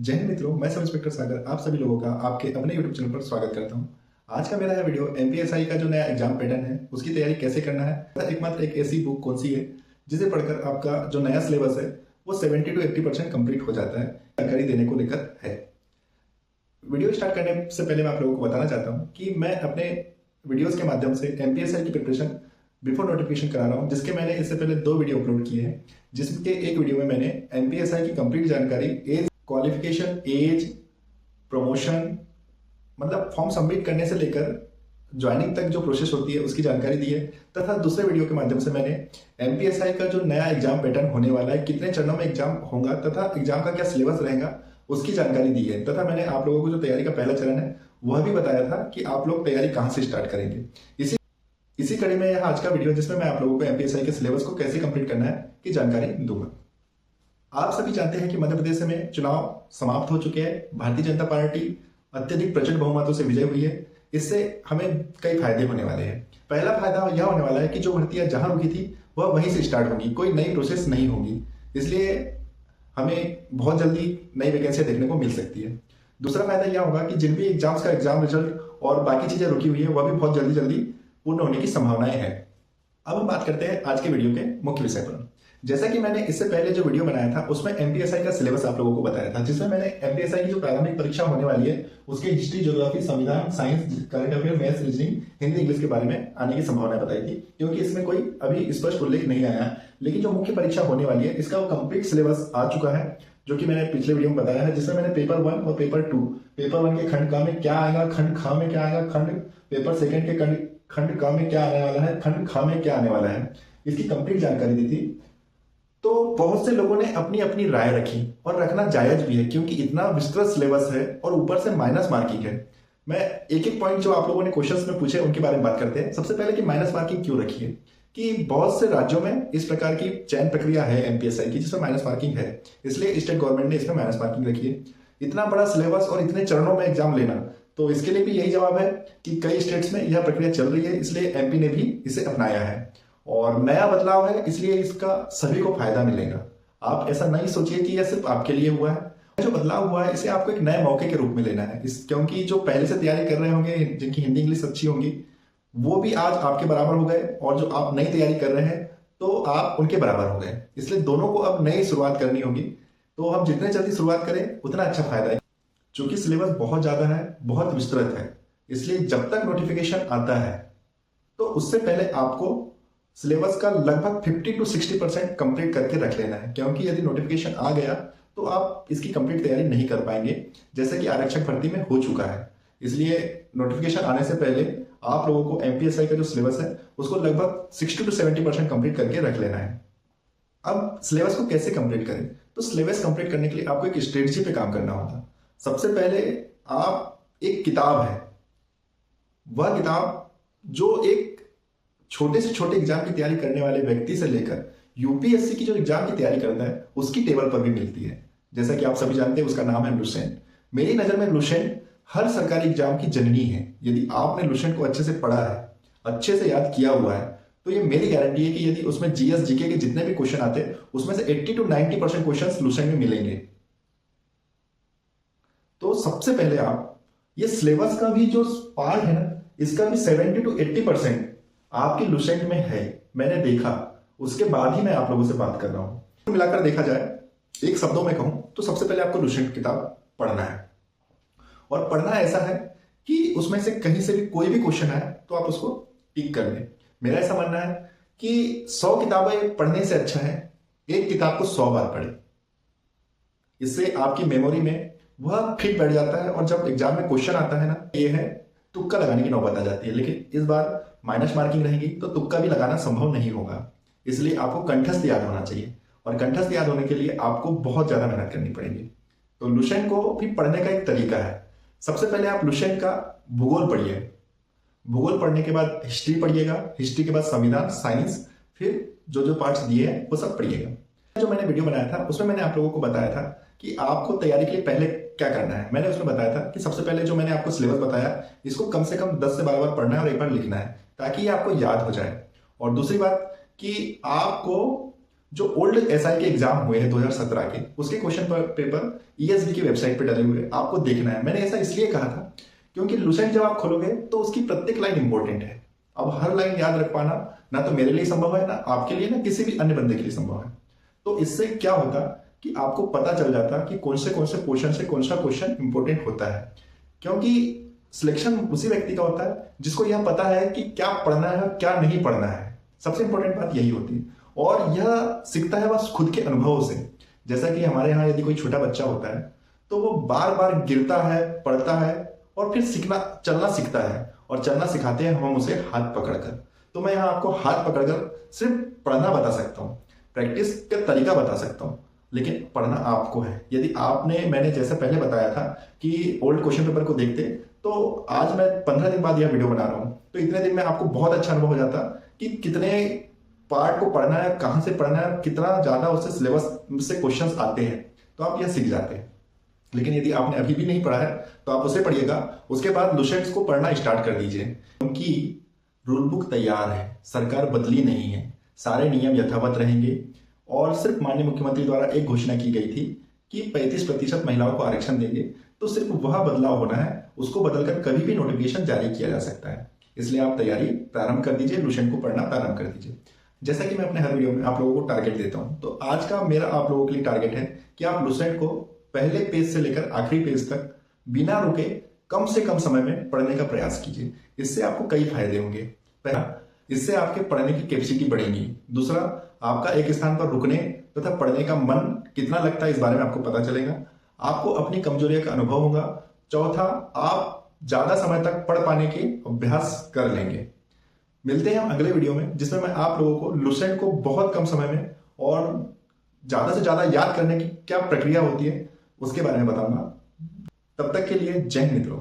जय हिंद मित्रों, मैं सब इंस्पेक्टर सागर आप सभी लोगों का आपके अपने यूट्यूब चैनल पर स्वागत करता हूं। आज का मेरा यह वीडियो एमपीएसआई का जो नया एग्जाम पैटर्न है उसकी तैयारी कैसे करना है। एकमात्र एक ऐसी बुक कौन सी है जिसे पढ़कर आपका जो नया सिलेबस है वो 70 to 80% कंप्लीट हो जाता है, जानकारी देने को लेकर है। वीडियो स्टार्ट करने से पहले मैं आप लोगों को बताना चाहता हूँ कि मैं अपने वीडियोज के माध्यम से एमपीएसआई की प्रिपरेशन बिफोर नोटिफिकेशन करा रहा हूँ, जिसके मैंने इससे पहले 2 वीडियो अपलोड किए हैं। जिसके एक वीडियो में मैंने एमपीएसआई की कंप्लीट जानकारी, एज क्वालिफिकेशन, एज, प्रमोशन, मतलब फॉर्म सबमिट करने से लेकर ज्वाइनिंग तक जो प्रोसेस होती है उसकी जानकारी दी है। तथा दूसरे वीडियो के माध्यम से मैंने एमपीएसआई का जो नया एग्जाम पैटर्न होने वाला है, कितने चरणों में एग्जाम होगा तथा एग्जाम का क्या सिलेबस रहेगा उसकी जानकारी दी है। तथा मैंने आप लोगों को जो तैयारी का पहला चरण है वह भी बताया था कि आप लोग तैयारी कहाँ से स्टार्ट करेंगे। इसी कड़ी में यह आज का वीडियो जिसमें मैं आप लोगों को एमपीएसआई के सिलेबस को कैसे कंप्लीट करना है की जानकारी दूंगा। आप सभी जानते हैं कि मध्य प्रदेश में चुनाव समाप्त हो चुके हैं। भारतीय जनता पार्टी अत्यधिक प्रचंड बहुमतों से विजय हुई है। इससे हमें कई फायदे होने वाले हैं। पहला फायदा यह होने वाला है कि जो भर्तियां जहां रुकी थी वह वहीं से स्टार्ट होगी, कोई नई प्रोसेस नहीं होगी। इसलिए हमें बहुत जल्दी नई वैकेंसियां देखने को मिल सकती है। दूसरा फायदा यह होगा कि जिन भी एग्जाम्स का एग्जाम रिजल्ट और बाकी चीजें रुकी हुई है वह भी बहुत जल्दी जल्दी पूर्ण होने की संभावनाएं हैं। अब हम बात करते हैं आज के वीडियो के मुख्य विषय पर। जैसा कि मैंने इससे पहले जो वीडियो बनाया था उसमें एमपीएसआई का सिलेबस आप लोगों को बताया था, जिसमें मैंने एमपीएसआई की जो प्रारंभिक परीक्षा होने वाली है उसके हिस्ट्री, ज्योग्राफी, संविधान, science, current affair, maths, reasoning, Hindi, English के बारे में आने की संभावना बताई थी, क्योंकि इसमें कोई अभी स्पष्ट उल्लेख नहीं आया। लेकिन जो मुख्य परीक्षा होने वाली है इसका वो कंप्लीट सिलेबस आ चुका है, जो कि मैंने पिछले वीडियो में बताया है, जिसमें मैंने पेपर 1 और पेपर 2, पेपर 1 के खंड का में क्या आएगा, खंड खा में क्या आएगा, पेपर 2 के खंड का में क्या आने वाला है, खंड खा में क्या आने वाला है, इसकी कंप्लीट जानकारी दी थी। तो बहुत से लोगों ने अपनी अपनी राय रखी और रखना जायज भी है, क्योंकि इतना विस्तृत सिलेबस है और ऊपर से माइनस मार्किंग है। मैं एक एक पॉइंट जो आप लोगों ने क्वेश्चंस में पूछे उनके बारे में बात करते हैं। सबसे पहले कि माइनस मार्किंग क्यों रखी है, कि बहुत से राज्यों में इस प्रकार की चयन प्रक्रिया है एमपीएसआई की जिसमें माइनस मार्किंग है, इसलिए स्टेट गवर्नमेंट ने इसमें माइनस मार्किंग रखी है। इतना बड़ा सिलेबस और इतने चरणों में एग्जाम लेना, तो इसके लिए भी यही जवाब है कि कई स्टेट्स में यह प्रक्रिया चल रही है, इसलिए एमपी ने भी इसे अपनाया है और नया बदलाव है, इसलिए इसका सभी को फायदा मिलेगा। आप ऐसा नहीं सोचिए कि यह सिर्फ आपके लिए हुआ है। जो बदलाव हुआ है इसे आपको एक नए मौके के रूप में लेना है, क्योंकि जो पहले से तैयारी कर रहे होंगे, जिनकी हिंदी इंग्लिश अच्छी होंगी, वो भी आज आपके बराबर हो गए, और जो आप नई तैयारी कर रहे हैं तो आप उनके बराबर हो गए। इसलिए दोनों को अब नई शुरुआत करनी होगी। तो हम जितने जल्दी शुरुआत करें उतना अच्छा फायदा है। चूंकि सिलेबस बहुत ज्यादा है, बहुत विस्तृत है, इसलिए जब तक नोटिफिकेशन आता है तो उससे पहले आपको सिलेबस का लगभग 50 to 60% कंप्लीट करके रख लेना है, क्योंकि यदि नोटिफिकेशन आ गया तो आप इसकी कंप्लीट तैयारी नहीं कर पाएंगे, जैसे कि आरक्षक भर्ती में हो चुका है। इसलिए नोटिफिकेशन आने से पहले आप लोगों को एमपीएसआई का जो सिलेबस है उसको लगभग 60 to 70% कंप्लीट करके रख लेना है। अब सिलेबस को कैसे कंप्लीट करें, तो सिलेबस कंप्लीट करने के लिए आपको एक स्ट्रेटजी पे काम करना होगा। सबसे पहले आप एक किताब है, वह किताब जो एक छोटे से छोटे एग्जाम की तैयारी करने वाले व्यक्ति से लेकर यूपीएससी की जो एग्जाम की तैयारी करता है उसकी टेबल पर भी मिलती है। जैसा कि आप सभी जानते हैं उसका नाम है लुसेंट। मेरी नजर में लुसेंट हर सरकारी एग्जाम की जननी है। यदि आपने लुसेंट को अच्छे से पढ़ा है, अच्छे से याद किया हुआ है, तो ये मेरी गारंटी है कि यदि उसमें जीएस जीके के जितने भी क्वेश्चन आते हैं उसमें से 80 to 90% क्वेश्चन लुसेंट में मिलेंगे। तो सबसे पहले आप ये सिलेबस का भी जो पार्ट है ना, इसका भी 70 to 80% आपकी लुसेंट में है, मैंने देखा। उसके बाद ही मैं आप लोगों से बात कर रहा हूं। मिलाकर देखा जाए, एक शब्दों में कहूं तो सबसे पहले आपको लुसेंट किताब पढ़ना है, और पढ़ना ऐसा है कि उसमें से कहीं से भी कोई भी क्वेश्चन आए तो आप उसको टिक कर लें। मेरा ऐसा मानना है कि 100 किताबें पढ़ने से अच्छा है एक किताब को 100 बार पढ़े। इससे आपकी मेमोरी में वह फिट बैठ जाता है, और जब एग्जाम में क्वेश्चन आता है ना, ये है तुक्का लगाने की नौबत आ जाती है। लेकिन इस बार माइनस मार्किंग रहेगी तो तुक्का भी लगाना संभव नहीं होगा। इसलिए आपको कंठस्थ याद होना चाहिए, और कंठस्थ याद होने के लिए आपको बहुत ज्यादा मेहनत करनी पड़ेगी। तो लुसेंट को भी पढ़ने का एक तरीका है। सबसे पहले आप लुसेंट का भूगोल पढ़िए, भूगोल पढ़ने के बाद हिस्ट्री पढ़िएगा, हिस्ट्री के बाद संविधान, साइंस, फिर जो जो पार्ट्स दिए हैं वो सब पढ़िएगा। जो मैंने वीडियो बनाया था उसमें मैंने आप लोगों को बताया था कि आपको तैयारी के लिए पहले क्या करना है। मैंने उसमें बताया था कि सबसे पहले जो मैंने आपको सिलेबस बताया इसको कम से कम 10 से 12 बार पढ़ना है और एक बार लिखना है, ताकि ये आपको याद हो जाए। और दूसरी बात कि आपको जो ओल्ड एसआई के एग्जाम हुए हैं 2017 के, उसके क्वेश्चन पेपर ईएसबी की वेबसाइट पे डले हुए आपको देखना है। मैंने ऐसा इसलिए कहा था क्योंकि लुसेंट जब आप खोलोगे तो उसकी प्रत्येक लाइन इंपॉर्टेंट है। अब हर लाइन याद रख पाना ना तो मेरे लिए संभव है, ना आपके लिए, ना किसी भी अन्य बंदे के लिए संभव है। तो इससे क्या होता कि आपको पता चल जाता कि कौन से पोर्शन से कौन सा क्वेश्चन इंपॉर्टेंट होता है, क्योंकि सिलेक्शन उसी व्यक्ति का होता है जिसको यह पता है कि क्या पढ़ना है और क्या नहीं पढ़ना है। सबसे इंपॉर्टेंट बात यही होती है, और यह सीखता है बस खुद के अनुभव से। जैसा कि हमारे यहाँ यदि कोई छोटा बच्चा होता है तो वो बार बार गिरता है, पढ़ता है और फिर चलना सीखता है, और चलना सिखाते हैं हम उसे हाथ पकड़कर। तो मैं यहाँ आपको हाथ पकड़कर सिर्फ पढ़ना बता सकता हूँ, प्रैक्टिस का तरीका बता सकता हूँ, लेकिन पढ़ना आपको है। यदि मैंने जैसे पहले बताया था कि ओल्ड क्वेश्चन पेपर को देखते, तो आज मैं 15 दिन बाद यह वीडियो बना रहा हूँ, तो इतने दिन में आपको बहुत अच्छा अनुभव हो जाता कि कितने पार्ट को पढ़ना है, कहाँ से पढ़ना है, कितना ज्यादा उससे सिलेबस से क्वेश्चंस आते हैं, तो आप यह सीख जाते हैं। लेकिन यदि आपने अभी भी नहीं पढ़ा है तो आप उसे पढ़िएगा, उसके बाद लुसेंट्स को पढ़ना स्टार्ट कर दीजिए, क्योंकि रूल बुक तैयार है, सरकार बदली नहीं है, सारे नियम यथावत रहेंगे। और सिर्फ माननीय मुख्यमंत्री द्वारा एक घोषणा की गई थी कि 35% महिलाओं को आरक्षण देंगे, तो सिर्फ वह बदलाव होना है, उसको बदलकर कभी भी नोटिफिकेशन जारी किया जा सकता है। इसलिए आप तैयारी प्रारंभ कर दीजिए, लुसेंट को पढ़ना प्रारंभ कर दीजिए। जैसा कि मैं अपने हर वीडियो में आप लोगों को टारगेट देता हूं, तो आज का मेरा आप लोगों के लिए टारगेट है कि आप लुसेंट को पहले पेज से लेकर आखिरी पेज तक बिना रुके कम से कम समय में पढ़ने का प्रयास कीजिए। इससे आपको कई फायदे होंगे। पहला, इससे आपके पढ़ने की कैपेसिटी बढ़ेगी। दूसरा, आपका एक स्थान पर रुकने तथा पढ़ने का मन कितना लगता है इस बारे में आपको पता चलेगा, आपको अपनी कमजोरियों का अनुभव होगा। चौथा, आप ज्यादा समय तक पढ़ पाने की अभ्यास कर लेंगे। मिलते हैं हम अगले वीडियो में, जिसमें मैं आप लोगों को लुसेंट को बहुत कम समय में और ज्यादा से ज्यादा याद करने की क्या प्रक्रिया होती है उसके बारे में बताऊंगा। तब तक के लिए जय हिंद मित्रों।